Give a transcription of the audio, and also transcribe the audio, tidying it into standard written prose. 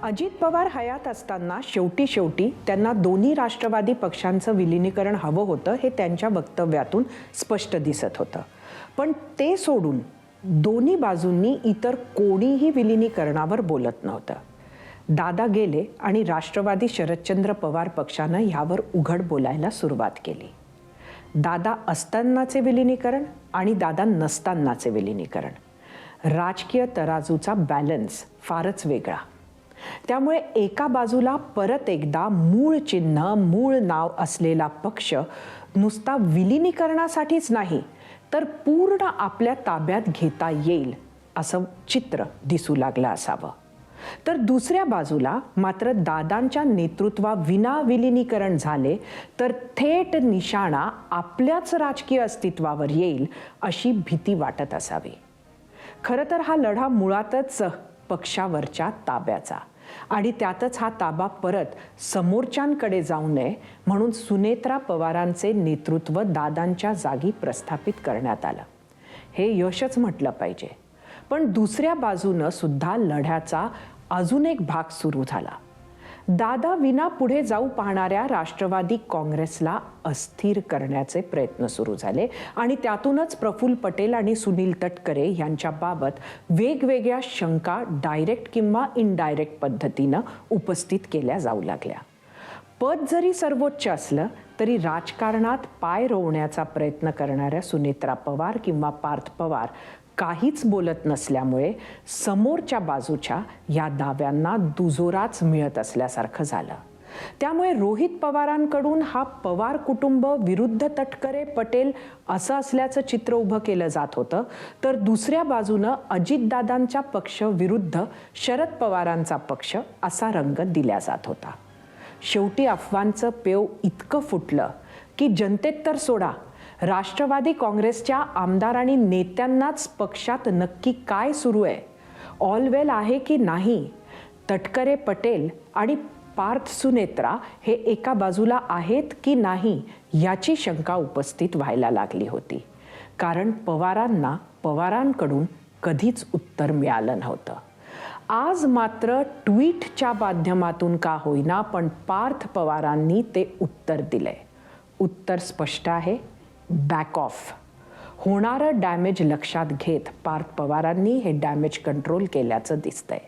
अजित पवार हयात असताना शेवटी त्यांना दोन्ही राष्ट्रवादी पक्षांचं विलीनीकरण हवं होतं हे त्यांच्या वक्तव्यातून स्पष्ट दिसत होतं. पण ते सोडून दोन्ही बाजूंनी इतर कोणीही विलीनीकरणावर बोलत नव्हतं. दादा गेले आणि राष्ट्रवादी शरदचंद्र पवार पक्षानं ह्यावर उघड बोलायला सुरुवात केली. दादा असतानाचे विलीनीकरण आणि दादा नसतानाचे विलीनीकरण, राजकीय तराजूचा बॅलन्स फारच वेगळा. त्यामुळे एका बाजूला परत एकदा मूळ चिन्ह मूळ नाव असलेला पक्ष नुसता विलीनीकरणासाठीच नाही तर पूर्ण आपल्या ताब्यात घेता येईल असं चित्र दिसू लागलं असावं. तर दुसऱ्या बाजूला मात्र दादांच्या नेतृत्वाविना विलीनीकरण झाले तर थेट निशाणा आपल्याच राजकीय अस्तित्वावर येईल अशी भीती वाटत असावी. खरं तर हा लढा मुळातच पक्षावरच्या ताब्याचा आणि त्यातच हा ताबा परत समोरच्यांकडे जाऊ नये म्हणून सुनेत्रा पवारांचे नेतृत्व दादांच्या जागी प्रस्थापित करण्यात आलं. हे यशच म्हटलं पाहिजे. पण दुसऱ्या बाजूनं सुद्धा लढ्याचा अजून एक भाग सुरू झाला. दादा विना पुढे जाऊ पाहणाऱ्या राष्ट्रवादी काँग्रेसला अस्थिर करण्याचे प्रयत्न सुरू झाले आणि त्यातूनच प्रफुल्ल पटेल आणि सुनील तटकरे यांच्याबाबत वेगवेगळ्या शंका डायरेक्ट किंवा इनडायरेक्ट पद्धतीनं उपस्थित केल्या जाऊ लागल्या. पद जरी सर्वोच्च असलं तरी राजकारणात पाय रोवण्याचा प्रयत्न करणाऱ्या सुनेत्रा पवार किंवा पार्थ पवार काहीच बोलत नसल्यामुळे समोरच्या बाजूच्या या दाव्यांना दुजोराच मिळत असल्यासारखं झालं. त्यामुळे रोहित पवारांकडून हा पवार कुटुंब विरुद्ध तटकरे पटेल असं असल्याचं चित्र उभं केलं जात होतं, तर दुसऱ्या बाजूनं अजितदादांच्या पक्ष विरुद्ध शरद पवारांचा पक्ष असा रंग दिला जात होता. शेवटी अफवांचं पेव इतकं फुटलं की जनतेत तर सोडा, राष्ट्रवादी काँग्रेसच्या आमदार आणि नेत्यांनाच पक्षात नक्की काय सुरू आहे, ऑल वेल आहे की नाही, तटकरे पटेल आणि पार्थ सुनेत्रा हे एका बाजूला आहेत की नाही याची शंका उपस्थित व्हायला लागली होती. कारण पवारांना पवारांकडून कधीच उत्तर मिळालं नव्हतं. आज मात्र ट्विटच्या माध्यमातून का होईना पण पार्थ पवारांनी ते उत्तर दिलंय. उत्तर स्पष्ट आहे, बॅक ऑफ. होणारं डॅमेज लक्षात घेत पार्थ पवारांनी हे डॅमेज कंट्रोल केल्याचं दिसतंय.